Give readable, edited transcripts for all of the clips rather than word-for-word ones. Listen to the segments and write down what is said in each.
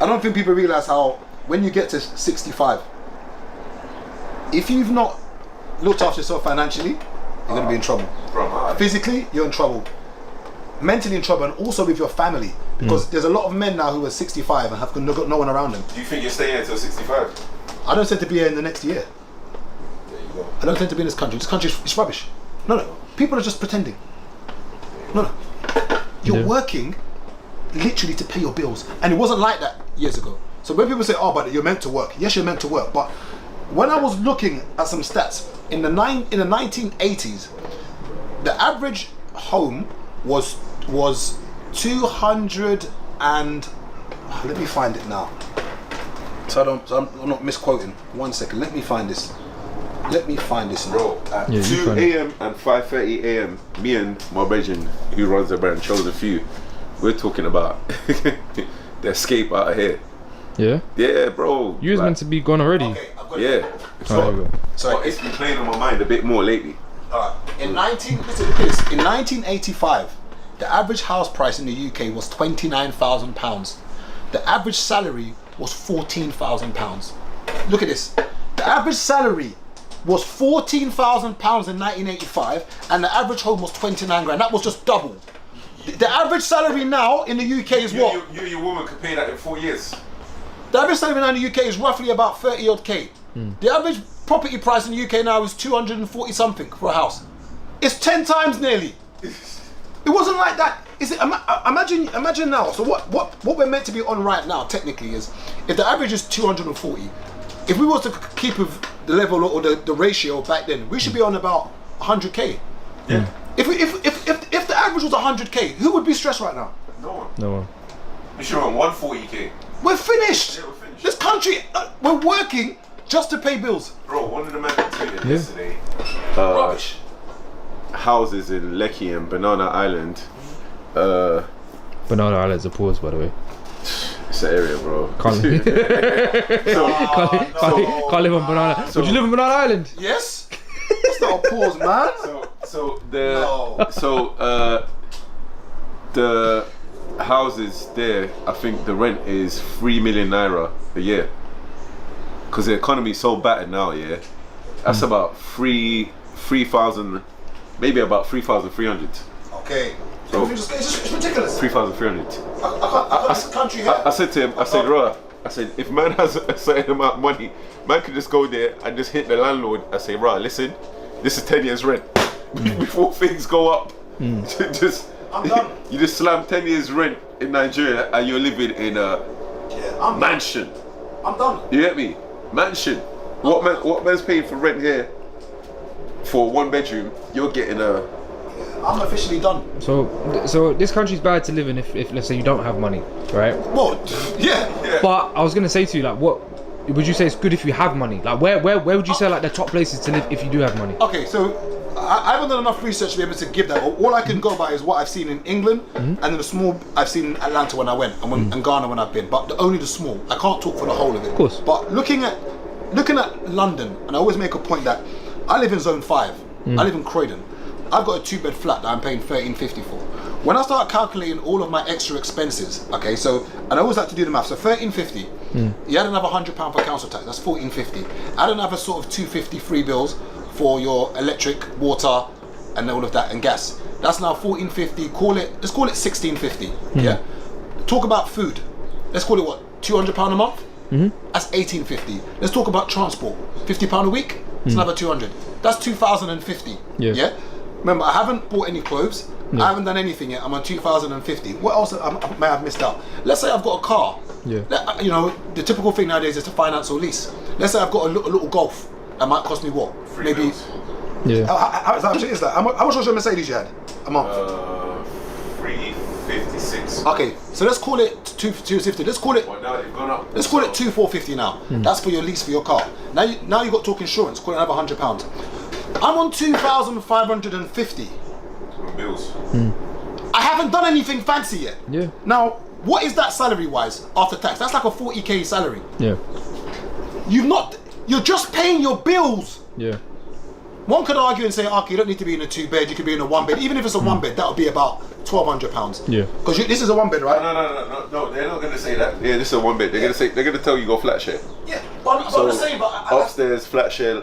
I don't think people realise how when you get to 65, if you've not looked after yourself financially, you're going to be in trouble. Physically, you're in trouble. Mentally in trouble, and also with your family. Because there's a lot of men now who are 65 and have got no one around them. Do you think you're staying until 65? I don't tend to be here in the next year. There you go. I don't tend to be in this country. This country is rubbish. No. People are just pretending. No. You're working literally to pay your bills. And it wasn't like that years ago. So when people say, oh, but you're meant to work. Yes, you're meant to work. But when I was looking at some stats, in the 1980s, the average home was 200 and... let me find it now. So I'm not misquoting. 1 second, let me find this. Bro, at 2 a.m. and 5:30 a.m, me and my brethren who runs the brand, chose a few, we're talking about the escape out of here. Yeah? Yeah, bro. You was meant to be gone already. Okay, I've got Yeah. So it's been playing on my mind a bit more lately. In 1985, the average house price in the UK was £29,000. The average salary was £14,000. Look at this. The average salary was £14,000 in 1985, and the average home was 29 grand. That was just double. The average salary now in the UK is what? You and your woman could pay that in 4 years. The average salary now in the UK is roughly about 30 odd K. The average property price in the UK now is 240 something for a house. It's 10 times nearly. It wasn't like that. Is it? Imagine now. So what we're meant to be on right now technically is, if the average is 240, if we was to keep with the level or the ratio back then, we should be on about 100K. Yeah. If the average was 100K, who would be stressed right now? No one. We should on 140K. We're finished. Yeah, we're finished. This country, we're working just to pay bills. Bro, one of the men tweeted yesterday. Rubbish. Houses in Lekki and Banana Island. Banana Island's a pause, by the way. It's an area, bro. Can't live on Banana. Would you live on Banana Island? Yes. That's not a pause, man. The houses there, I think the rent is 3 million naira a year. Because the economy is so battered now, yeah. That's about 3,000, maybe about 3,300. Okay. So, it's ridiculous. 3,300. I said to him, I said, if man has a certain amount of money, man can just go there and just hit the landlord and say, right, listen, this is 10 years rent. Before things go up, I'm done. You just slam 10 years rent in Nigeria and you're living in a mansion. I'm done. You get me? Mansion. What man's paying for rent here for 1 bedroom? You're getting a... I'm officially done. So this country's bad to live in if let's say you don't have money, right? Well, yeah. But I was gonna say to you, like, what would you say is good if you have money? Like, where would you say like the top places to live if you do have money? Okay, so I haven't done enough research to be able to give that. All I can go by is what I've seen in England and then the small I've seen in Atlanta when I went and Ghana when I've been. But only the small. I can't talk for the whole of it. Of course. But looking at London, and I always make a point that I live in Zone 5. I live in Croydon. I've got a 2-bed flat that I'm paying $13.50 for. When I start calculating all of my extra expenses, okay, so, and I always like to do the math, so $13.50, you add another £100 for council tax, that's $14.50. Add another sort of $2.50 free bills for your electric, water, and all of that, and gas. That's now $14.50, let's call it $16.50, yeah? Talk about food. Let's call it what, £200 a month? That's $18.50. Let's talk about transport. £50 a week? It's another 200. That's 2,050. Yeah? Remember, I haven't bought any clothes. I haven't done anything yet. I'm on 2,050. What else may I have missed out? Let's say I've got a car. You know, the typical thing nowadays is to finance or lease. Let's say I've got a little Golf. That might cost me what? Maybe. Yeah. How much is that? How much was your Mercedes you had a month? 356. Okay, so let's call it 250. Let's call it. Well, now they've gone up. Let's call it 2,450 now. That's for your lease for your car. Now you got to talk insurance. Call it another £100. I'm on 2,550. Bills. I haven't done anything fancy yet. Yeah. Now, what is that salary wise after tax? That's like a 40K salary. Yeah. You're just paying your bills. Yeah. One could argue and say, okay, you don't need to be in a 2-bed, you could be in a 1-bed. Even if it's a 1-bed, that would be about £1,200. Yeah. Because this is a 1-bed, right? No, they're not gonna say that. Yeah, this is a 1-bed. They're gonna tell you go flat share. Yeah, but I'm just saying, but upstairs flat share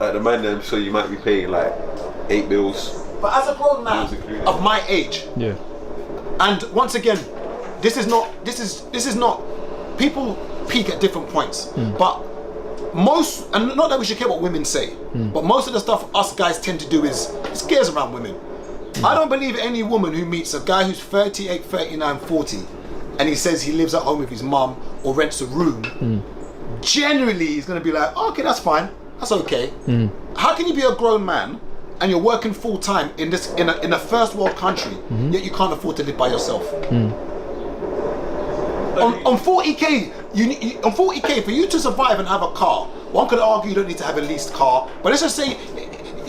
at the man, so you might be paying like 8 bills. But as a grown man of my age, Yeah. and once again, this is not. People peak at different points, but most, and not that we should care what women say, but most of the stuff us guys tend to do is gears around women. I don't believe any woman who meets a guy who's 38, 39, 40, and he says he lives at home with his mum or rents a room. Generally, he's going to be like, okay, that's fine, that's okay. How can you be a grown man and you're working full time in a first world country, yet you can't afford to live by yourself? On 40k, on 40k for you to survive and have a car. One could argue you don't need to have a leased car, but let's just say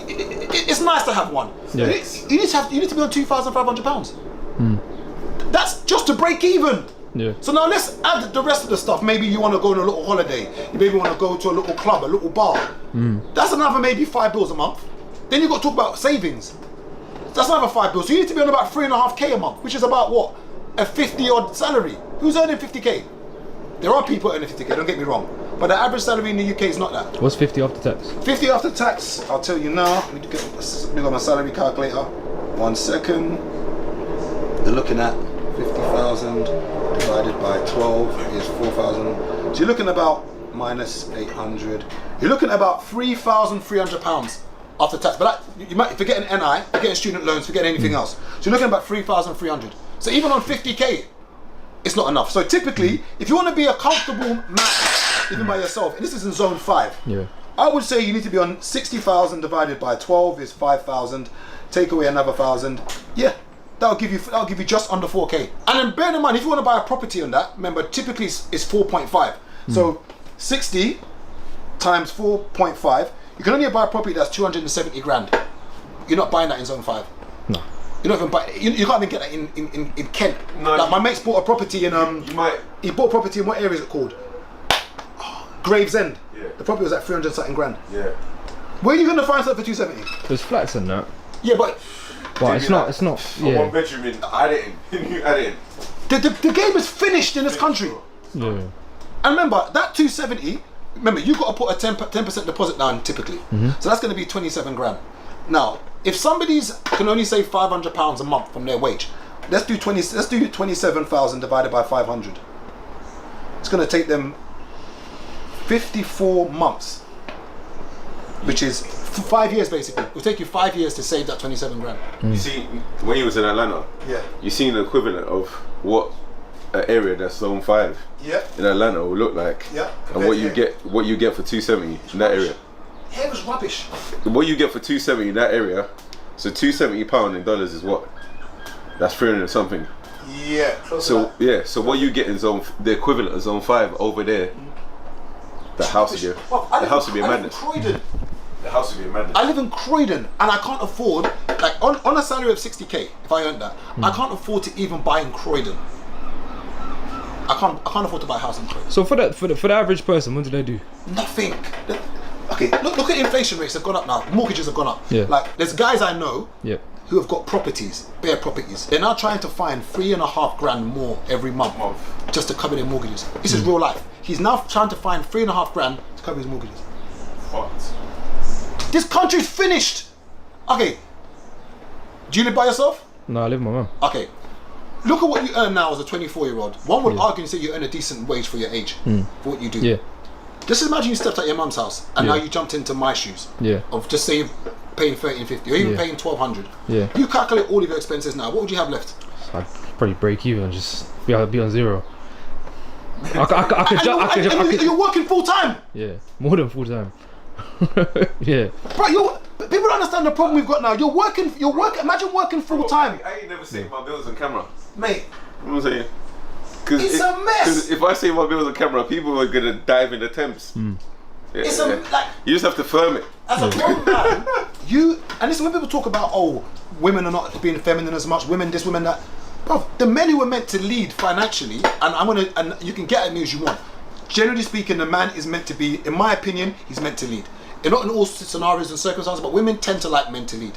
it's nice to have one. Yeah. You need to be on £2,500. That's just to break even. Yeah. So now let's add the rest of the stuff. Maybe you want to go on a little holiday. You maybe want to go to a little club, a little bar. That's another maybe £5 a month. Then you've got to talk about savings. That's another £5. So you need to be on about 3.5k a month, which is about what? A 50-odd salary. Who's earning 50k? There are people earning 50k, don't get me wrong. But the average salary in the UK is not that. What's 50 after tax? 50 after tax, I'll tell you now. Let me get my salary calculator. 1 second. You're looking at 50,000 divided by 12 is 4,000. So you're looking about minus 800. You're looking at about £3,300 after tax. But that, you might forget an NI, forgetting student loans, forgetting anything else. So you're looking at about 3,300. So even on 50k, it's not enough. So typically, if you want to be a comfortable man, even by yourself, and this is in zone 5, I would say you need to be on 60,000 divided by 12 is 5,000. Take away another 1,000. Yeah, that'll give you just under 4k. And then bear in mind, if you want to buy a property on that, remember typically it's 4.5. So 60 times 4.5, you can only buy a property that's 270 grand. You're not buying that in zone 5. No. You don't even buy. You can't even get that in Kent. No, like my mate's bought a property in He bought a property in what area is it called? Gravesend. Yeah. The property was at 300 something grand. Yeah. Where are you gonna find something for 270? There's flats in that. Yeah, but it's not. Yeah. 1 bedroom in Addington. the game is finished in this country. Yeah. And remember that 270. Remember you got to put a 10% deposit down typically. So that's going to be 27 grand. Now, if somebody's can only save £500 a month from their wage, let's do 27,000 divided by 500. It's going to take them 54 months, which is 5 years basically. It will take you 5 years to save that 27 grand. You see, when you was in Atlanta, you seen the equivalent of what an area that's zone 5 in Atlanta will look like, and what you get for 270 in that area. Yeah, it was rubbish. What you get for 270 in that area, so £270 in dollars is what? That's 300 something. Yeah. So so what you get in the equivalent of zone 5 over there, the house would be a madness. The house would be a madness. I live in Croydon and I can't afford, like on a salary of 60k, if I earned that, I can't afford to even buy in Croydon. I can't afford to buy a house in Croydon. So for the average person, what do they do? Nothing. Okay, look at inflation rates. They've gone up now. Mortgages have gone up. Yeah. Like there's guys I know who have got properties, bare properties. They're now trying to find 3.5 grand more every month just to cover their mortgages. This is real life. He's now trying to find 3.5 grand to cover his mortgages. Fucked. This country's finished. Okay. Do you live by yourself? No, I live with my mum. Okay. Look at what you earn now as a 24-year-old. One would argue and say you earn a decent wage for your age, for what you do. Yeah. Just imagine you stepped out your mum's house and now you jumped into my shoes. Yeah. Of just say paying 1350 or even paying 1,200. Yeah. You calculate all of your expenses now. What would you have left? I'd probably break even, just be on zero. You're working full time. Yeah, more than full time. Yeah. Bro, people don't understand the problem we've got now. You're working. Imagine working full time. I ain't never seen my bills on camera, mate. You know what I'm saying? It's a mess. Because if I say my bills on camera, people are gonna dive in the Thames. It's you just have to firm it. As a grown man, and this is when people talk about women are not being feminine as much, women this, women that. Bro, the men who were meant to lead financially, and you can get at me as you want. Generally speaking, the man is meant to be, in my opinion, he's meant to lead. not in all scenarios and circumstances, but women tend to like men to lead.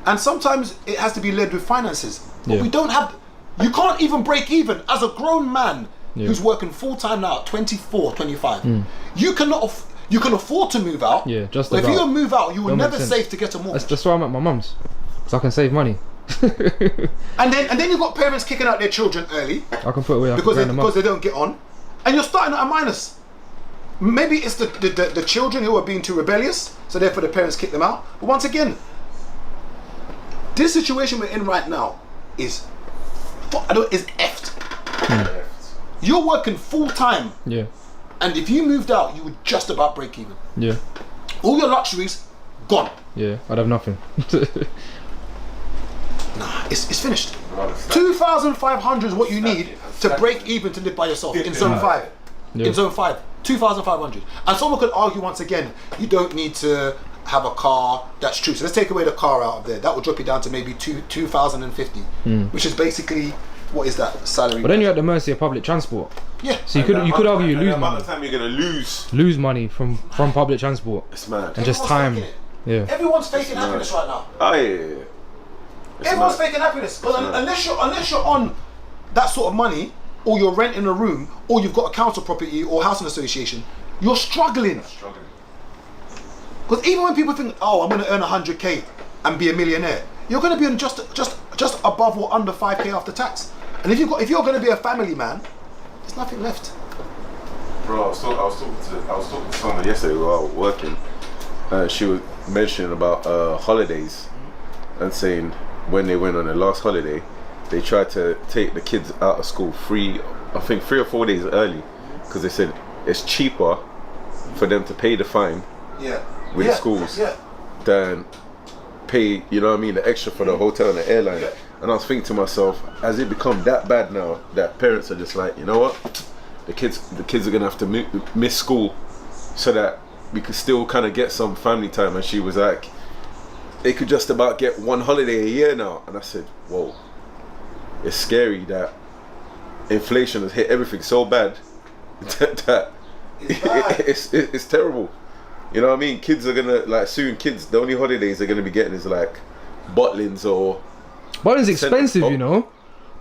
And sometimes it has to be led with finances. But we don't have, you can't even break even as a grown man who's working full time now at 24, 25. You cannot, you can afford to move out. Yeah, just but if about. you move out, you will Don't make never sense. save to get a mortgage. That's why I'm at my mum's, because I can save money. And then you've got parents kicking out their children early I can put away because because they don't get on, and you're starting at a minus. Maybe it's the children who are being too rebellious, so therefore the parents kick them out. But once again, this situation we're in right now is effed. You're working full time, Yeah, and if you moved out, you would just about break even. yeah, All your luxuries gone. yeah. I'd have nothing. Nah, it's finished. 2,500 is what you need to break even to live by yourself in zone 5. Yeah. In zone 5, 2,500. And someone could argue once again, you don't need to have a car. That's true. So let's take away the car out of there. That will drop you down to maybe 2,050, which is basically, what is that salary? But then you're at the mercy of public transport. Yeah. So you could argue you lose By money. the time you're gonna lose, Lose money from public transport it's mad. and just Everyone's time. faking it. Yeah, Everyone's faking happiness right now. Oh yeah. It's Everyone's mad. faking happiness. Because unless you're on that sort of money, or you're renting a room, or you've got a council property or housing association, you're struggling. Struggling. Because even when people think, oh, I'm going to earn 100k and be a millionaire, you're going to be on just above or under 5k after tax. And if you're going to be a family man, there's nothing left. Bro, I was talking to someone yesterday while working, and she was mentioning about holidays, and saying when they went on their last holiday, they tried to take the kids out of school I think 3 or 4 days early, because they said it's cheaper for them to pay the fine with the schools than pay, you know what I mean, the extra for the hotel and the airline. And I was thinking to myself, has it become that bad now that parents are just like, you know what, the kids are gonna have to miss school so that we could still kind of get some family time? And she was like, they could just about get one holiday a year now. And I said, whoa, it's scary that inflation has hit everything so bad that it's terrible. You know what I mean? Kids are gonna, like, soon the only holidays they're gonna be getting is like Butlins or Butlins expensive, you know.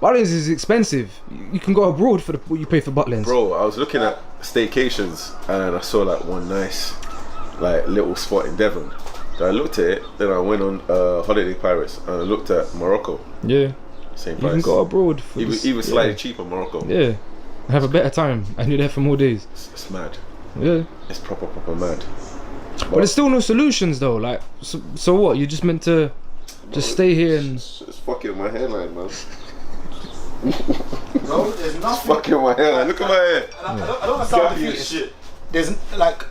Butlins is expensive. You can go abroad for what you pay for Butlins. Bro, I was looking at staycations and I saw like one nice like little spot in Devon. Then I looked at it, then I went on Holiday Pirates and I looked at Morocco. Yeah, Same you price. can go abroad for even slightly cheaper Morocco. Yeah, have a better time and you're there for more days. It's mad. Yeah, It's proper mad. but there's still no solutions though. Like, so what? You're just meant to just stay here and It's fucking my hairline, man. Bro, there's nothing. Fucking my hairline. Look at my hair. And I don't sound Gappy defeated. as shit. There's like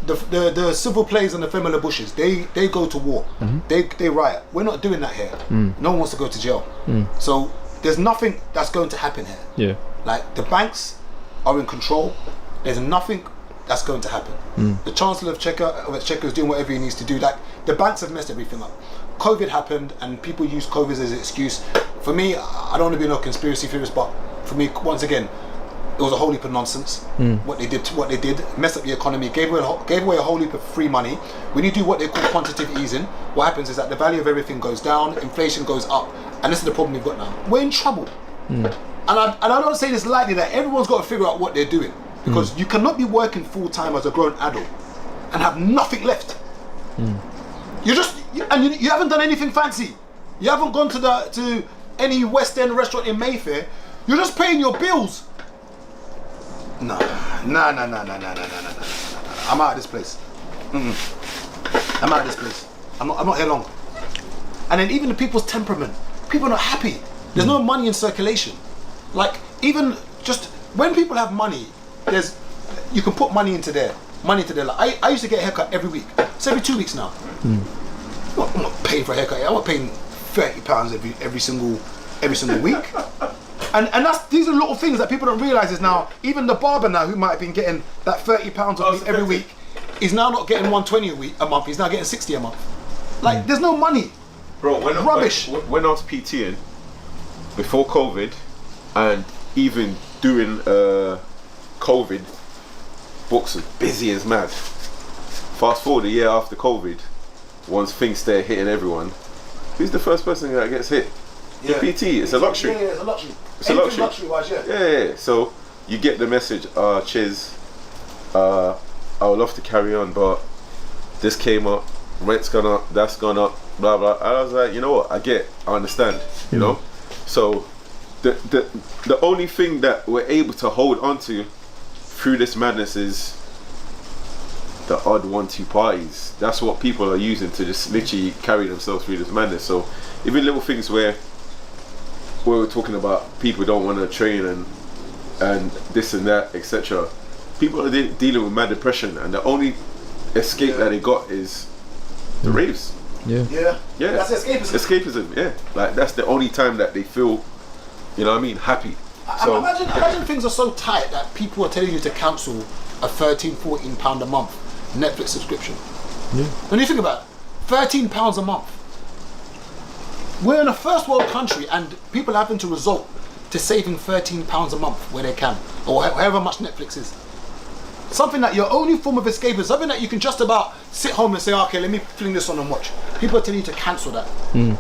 the civil plays and the Femela Bushes. They go to war. They riot. We're not doing that here. No one wants to go to jail. So there's nothing that's going to happen here. yeah. Like, the banks are in control. There's nothing that's going to happen. The Chancellor of Czechia is doing whatever he needs to do. Like, the banks have messed everything up. COVID happened and people use COVID as an excuse. For me, I don't want to be no conspiracy theorist, but for me, once again, it was a whole heap of nonsense. What they did, messed up the economy, gave away a whole heap of free money. When you do what they call quantitative easing, what happens is that the value of everything goes down, inflation goes up, and this is the problem we've got now. We're in trouble. And I don't say this lightly, that everyone's got to figure out what they're doing, because you cannot be working full time as a grown adult and have nothing left. You haven't done anything fancy. You haven't gone to any West End restaurant in Mayfair. You're just paying your bills. No. I'm out of this place. I'm out of this place. I'm not here long. And then even the people's temperament. People are not happy. There's no money in circulation. Like, even just when people have money, you can put money into there. Like, I used to get a haircut every week. It's every 2 weeks now. I'm not paying for a haircut. I'm not paying £30 every single week. And these are little things that people don't realise is now, even the barber now, who might have been getting that £30 a week every week, is now not getting 120 a month. He's now getting 60 a month. Like, there's no money. Bro, Rubbish. When I was PTing before COVID, and even during COVID, books was busy as mad. fast forward a year after COVID, once things start hitting everyone, who's the first person that gets hit? The PT. It's a luxury. Yeah, it's a luxury. It's a luxury. Luxury-wise, yeah. Yeah. So you get the message, cheers. I would love to carry on, but this came up, rent's gone up, that's gone up, blah blah. And I was like, you know what? I understand. You know. So the only thing that we're able to hold on to through this madness is the odd 1-2 parties. That's what people are using to just literally carry themselves through this madness. So even little things where we're talking about people don't want to train and this and that, etc. People are dealing with mad depression, and the only escape that they got is the raves. Yeah. That's escapism. Escapism, yeah. Like that's the only time that they feel, you know what I mean, happy. So Imagine things are so tight that people are telling you to cancel a £13-14 a month Netflix subscription. Yeah. When you think about it, £13 a month. We're in a first world country and people are having to resort to saving £13 a month where they can, or however much Netflix is. Something that your only form of escape is something that you can just about sit home and say, okay, let me fling this on and watch. People are telling you to cancel that.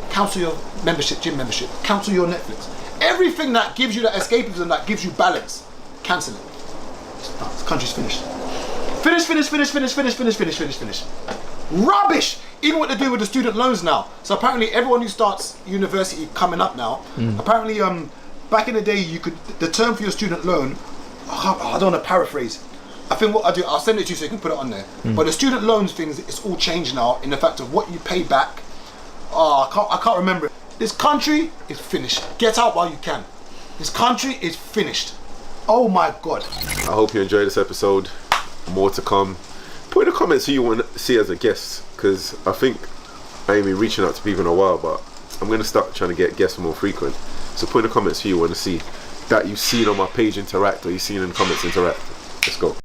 Cancel your membership, gym membership, cancel your Netflix. Everything that gives you that escapism, that gives you balance, cancel it. This country's finished. Finish. Rubbish! Even what they do with the student loans now. So apparently everyone who starts university coming up now, apparently back in the day the term for your student loan, I don't want to paraphrase. I think what I do, I'll send it to you so you can put it on there. But the student loans things, it's all changed now in the fact of what you pay back. I can't remember it. This country is finished. Get out while you can. This country is finished. Oh my God. I hope you enjoyed this episode. More to come. Put in the comments who you want to see as a guest, because I think I ain't been reaching out to people in a while, but I'm going to start trying to get guests more frequent. So put in the comments who you want to see that you've seen on my page interact, or you've seen in the comments interact. Let's go.